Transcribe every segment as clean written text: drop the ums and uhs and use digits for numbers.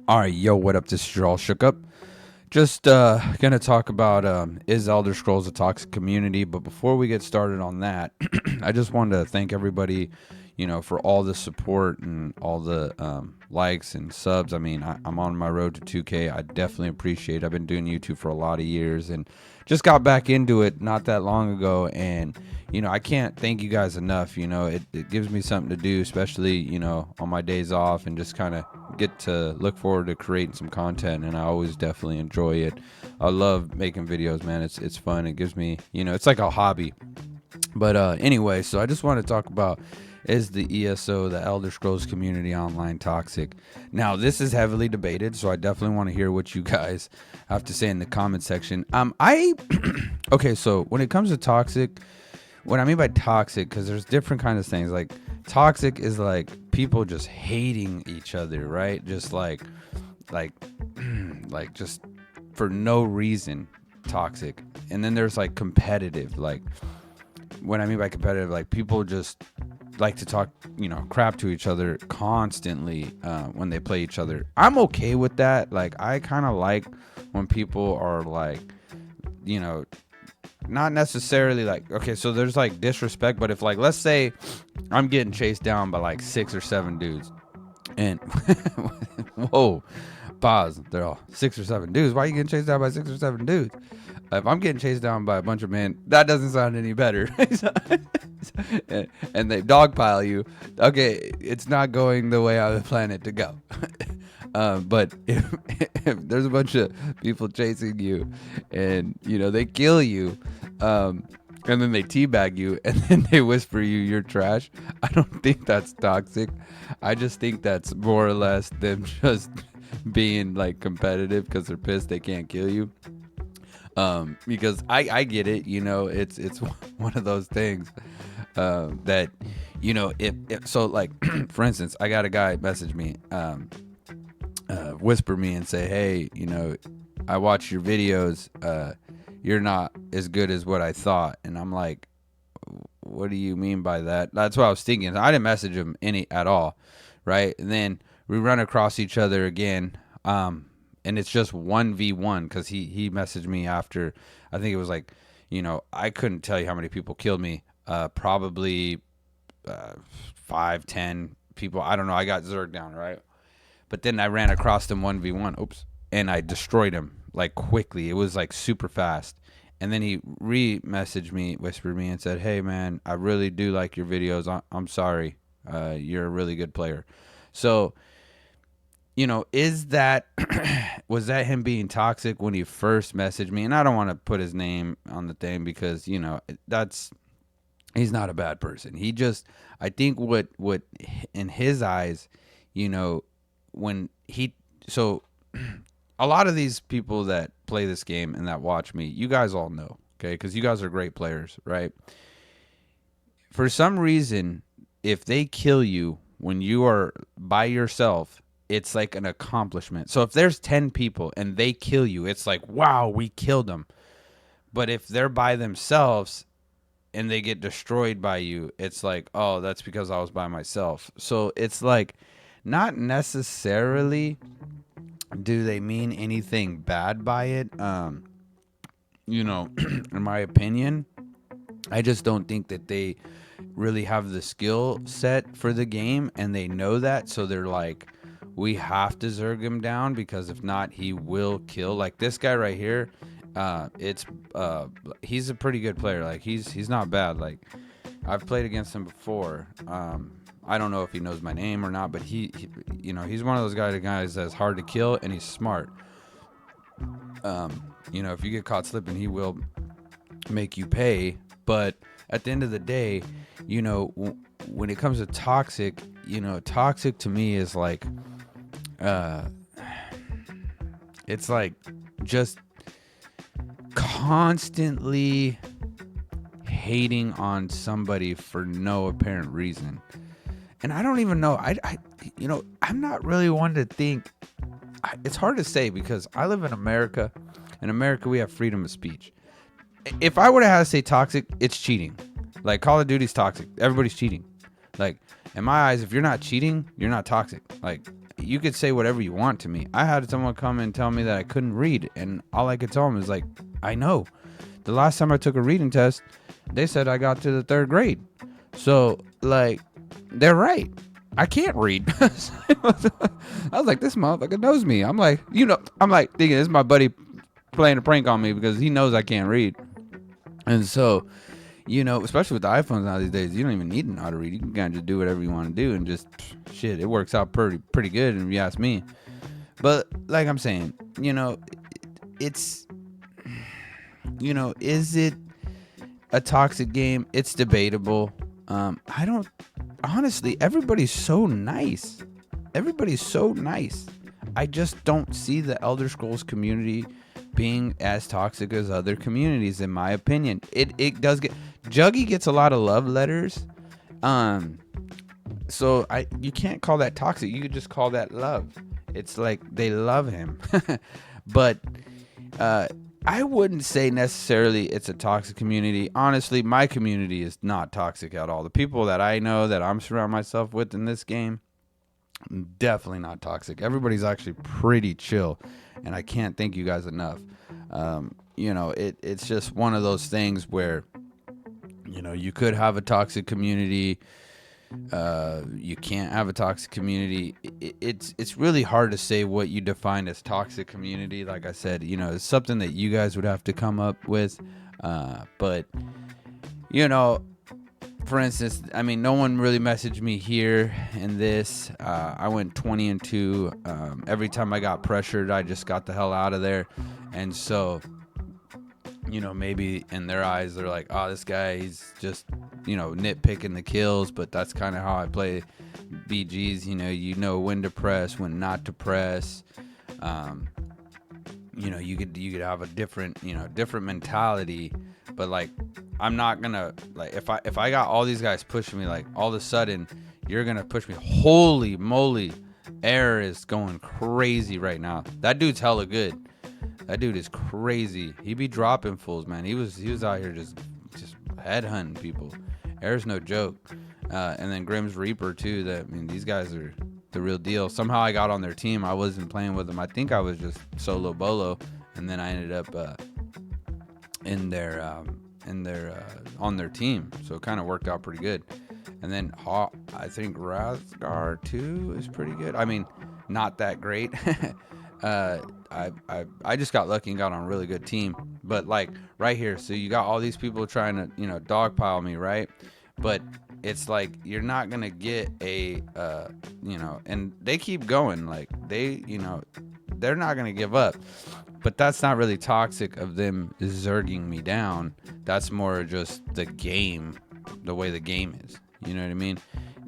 All right, yo, what up? This is your all shook up. Just gonna talk about is Elder Scrolls a toxic community? But before we get started on that, I just wanted to thank everybody, for all the support and all the likes and subs. I mean, I'm on my road to 2K. I definitely appreciate it. I've been doing YouTube for a lot of years and just got back into it not that long ago. And I can't thank you guys enough. It gives me something to do, especially on my days off, and just kind of get to look forward to creating some content. And I always definitely enjoy it. I love making videos, man. It's fun. It gives me, it's like a hobby. But anyway, so I just want to talk about, is the ESO, the Elder Scrolls Community Online, toxic? Now, this is heavily debated, so I definitely want to hear what you guys have to say in the comment section. Okay, so when it comes to toxic, what I mean by toxic, because there's different kinds of things. Like, toxic is like people just hating each other, right? Just like just for no reason, toxic. And then there's like competitive. Like, what I mean by competitive, like people just like to talk, crap to each other constantly when they play each other. I'm okay with that. Like, I kind of like when people are like, not necessarily like, okay, so there's like disrespect, but if, like, let's say I'm getting chased down by like 6 or 7 dudes, and whoa, pause. They're all 6 or 7 dudes. Why are you getting chased down by 6 or 7 dudes? If I'm getting chased down by a bunch of men, that doesn't sound any better. And they dogpile you. Okay, it's not going the way I planned it to go. But if there's a bunch of people chasing you, and they kill you, and then they teabag you, and then they whisper you're trash, I don't think that's toxic. I just think that's more or less them just being like competitive because they're pissed they can't kill you. Because I get it, it's one of those things that, if so, like, for instance, I got a guy message me, whisper me and say, hey, I watch your videos, you're not as good as what I thought. And I'm like, what do you mean by that? That's what I was thinking. I didn't message him any at all, right? And then we run across each other again, and it's just 1v1 because he messaged me after, I think it was like, I couldn't tell you how many people killed me. Probably 5-10 people. I don't know. I got Zerged down, right? But then I ran across him 1v1. Oops. And I destroyed him like quickly. It was like super fast. And then he re-messaged me, whispered me, and said, hey, man, I really do like your videos. I'm sorry. You're a really good player. So, is that, was that him being toxic when he first messaged me? And I don't want to put his name on the thing because, he's not a bad person. He just, I think what in his eyes, when so a lot of these people that play this game and that watch me, you guys all know, okay? Because you guys are great players, right? For some reason, if they kill you when you are by yourself, it's like an accomplishment. So if there's 10 people and they kill you, it's like, wow, we killed them. But if they're by themselves and they get destroyed by you, it's like, oh, that's because I was by myself. So it's like, not necessarily do they mean anything bad by it. In my opinion, I just don't think that they really have the skill set for the game, and they know that. So they're like, we have to Zerg him down because if not, he will kill. Like this guy right here, he's a pretty good player. Like he's not bad. Like I've played against him before. I don't know if he knows my name or not, but he he's one of those guys that's hard to kill, and he's smart. If you get caught slipping, he will make you pay. But at the end of the day, when it comes to toxic, toxic to me is like, it's like just constantly hating on somebody for no apparent reason. And I don't even know. I'm not really one to think. It's hard to say because I live in America. In America, we have freedom of speech. If I were to have to say toxic, it's cheating. Like Call of Duty's toxic. Everybody's cheating. Like in my eyes, if you're not cheating, you're not toxic. Like you could say whatever you want to me. I had someone come and tell me that I couldn't read, and all I could tell them is like, I know. The last time I took a reading test, they said I got to the 3rd grade. So, like, they're right. I can't read. I was like, this motherfucker knows me. I'm like, thinking this is my buddy playing a prank on me because he knows I can't read. And so, especially with the iPhones now these days, you don't even need to know how to read. You can kind of just do whatever you want to do and just, shit, it works out pretty good if you ask me. But like I'm saying, it's, is it a toxic game? It's debatable. Honestly, everybody's so nice. I just don't see the Elder Scrolls community being as toxic as other communities, in my opinion. It does get, Juggy gets a lot of love letters. So you can't call that toxic. You could just call that love. It's like they love him. But I wouldn't say necessarily it's a toxic community. Honestly, my community is not toxic at all. The people that I know that I'm surrounding myself with in this game, definitely not toxic. Everybody's actually pretty chill, and I can't thank you guys enough. It's just one of those things where, you could have a toxic community. You can't have a toxic community. It's really hard to say what you define as toxic community. Like I said, it's something that you guys would have to come up with. But for instance, no one really messaged me here in this. I went 20-2. Every time I got pressured, I just got the hell out of there. And so, maybe in their eyes, they're like, oh, this guy, he's just, nitpicking the kills. But that's kind of how I play BGs. You know when to press, when not to press. You could have a different mentality. But like, I'm not gonna, like, if I got all these guys pushing me, like, all of a sudden you're gonna push me. Holy moly, Air is going crazy right now. That dude's hella good. That dude is crazy. He be dropping fools, man. He was out here just headhunting people. Air's no joke. And then Grimm's Reaper too. These guys are the real deal. Somehow I got on their team. I wasn't playing with them. I think I was just solo bolo, and then I ended up on their team. So it kind of worked out pretty good. And then I think Razgar too is pretty good. Not that great. I just got lucky and got on a really good team. But like right here, so you got all these people trying to dogpile me, right? But it's like you're not gonna get a and they keep going, like they're not gonna give up. But that's not really toxic of them zerging me down. That's more just the game, the way the game is. You know what I mean?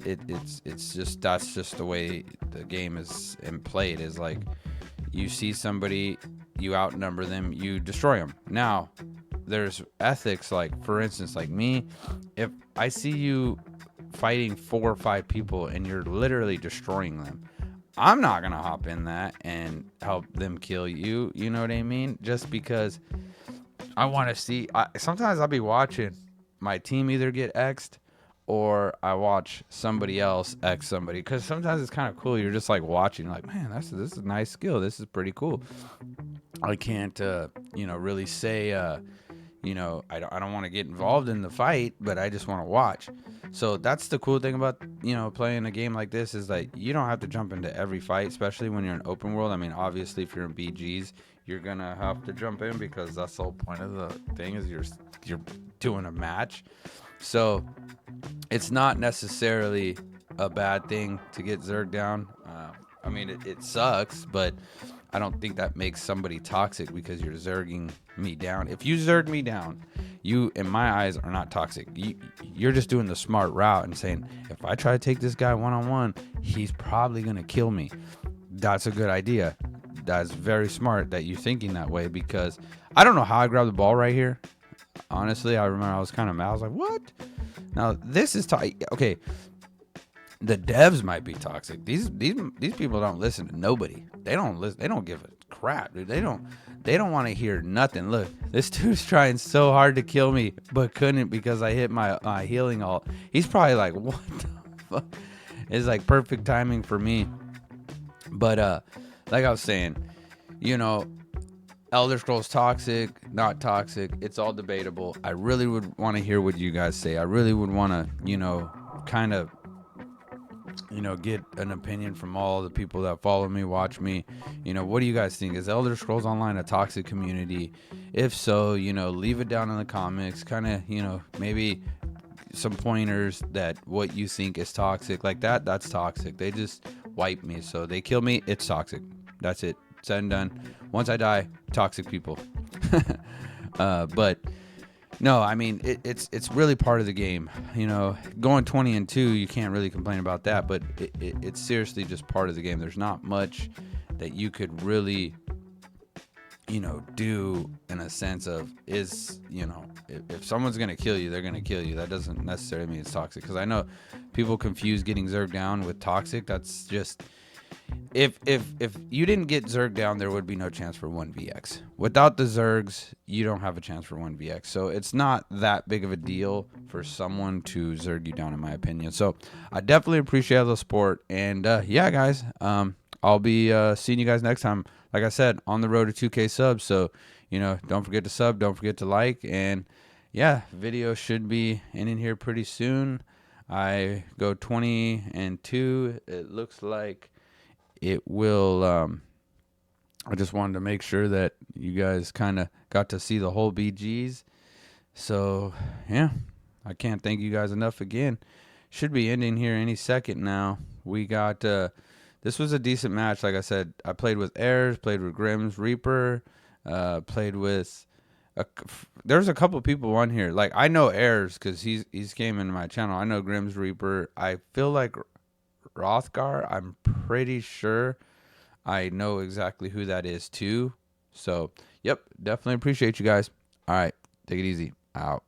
It's just, that's just the way the game is and played. Is like, you see somebody, you outnumber them, you destroy them. Now, there's ethics. Like, for instance, like me, if I see you fighting 4 or 5 people and you're literally destroying them, I'm not gonna hop in that and help them kill you. You know what I mean? Just because I want to see. Sometimes I'll be watching my team either get X'd, or I watch somebody else X somebody, because sometimes it's kind of cool. You're just like watching, like, man, this is a nice skill. This is pretty cool. I can't, really say, I don't want to get involved in the fight, but I just want to watch. So that's the cool thing about, playing a game like this, is that you don't have to jump into every fight, especially when you're in open world. Obviously, if you're in BGs, you're going to have to jump in, because that's the whole point of the thing, is you're doing a match. So it's not necessarily a bad thing to get zerged down. It sucks, but I don't think that makes somebody toxic because you're zerging me down. If you zerg me down, you, in my eyes, are not toxic. You're just doing the smart route and saying, if I try to take this guy one-on-one, he's probably going to kill me. That's a good idea. That's very smart that you're thinking that way, because I don't know how I grabbed the ball right here. Honestly, I remember I was kind of mad. I was like, what? Now, this is okay. The devs might be toxic. These people don't listen to nobody. They don't listen. They don't give a crap, dude. They don't want to hear nothing. Look, this dude's trying so hard to kill me, but couldn't because I hit my healing ult. He's probably like, what the fuck? It's like perfect timing for me. But like I was saying, you know, Elder Scrolls toxic, not toxic, it's all debatable. I really would want to hear what you guys say. I really would want to, kind of, get an opinion from all the people that follow me, watch me. What do you guys think? Is Elder Scrolls Online a toxic community? If so, leave it down in the comments. Kind of, maybe some pointers that what you think is toxic. Like that's toxic. They just wipe me. So they kill me, it's toxic. That's it. Said and done. Once I die, toxic people. But no, I mean it's really part of the game. Going 20-2, you can't really complain about that. But it's seriously just part of the game. There's not much that you could really, do in a sense of if someone's gonna kill you, they're gonna kill you. That doesn't necessarily mean it's toxic. Because I know people confuse getting zerged down with toxic. That's just if you didn't get zerg down, there would be no chance for 1vx. Without the zergs, you don't have a chance for 1vx. So it's not that big of a deal for someone to zerg you down, in my opinion. So I definitely appreciate the support. And yeah, guys, I'll be seeing you guys next time. Like I said, on the road to 2K subs. So don't forget to sub, don't forget to like, and yeah, video should be in here pretty soon. I go 20-2. It looks like it will. I just wanted to make sure that you guys kind of got to see the whole BGs. So yeah, I can't thank you guys enough again. Should be ending here any second now. We got this was a decent match. Like I said, I played with Airs, played with Grimm's Reaper, played with there's a couple people on here. Like I know Airs because he's came into my channel. I know Grimm's Reaper. I feel like Rothgar, I'm pretty sure I know exactly who that is too. So, yep, definitely appreciate you guys. All right, take it easy. Out.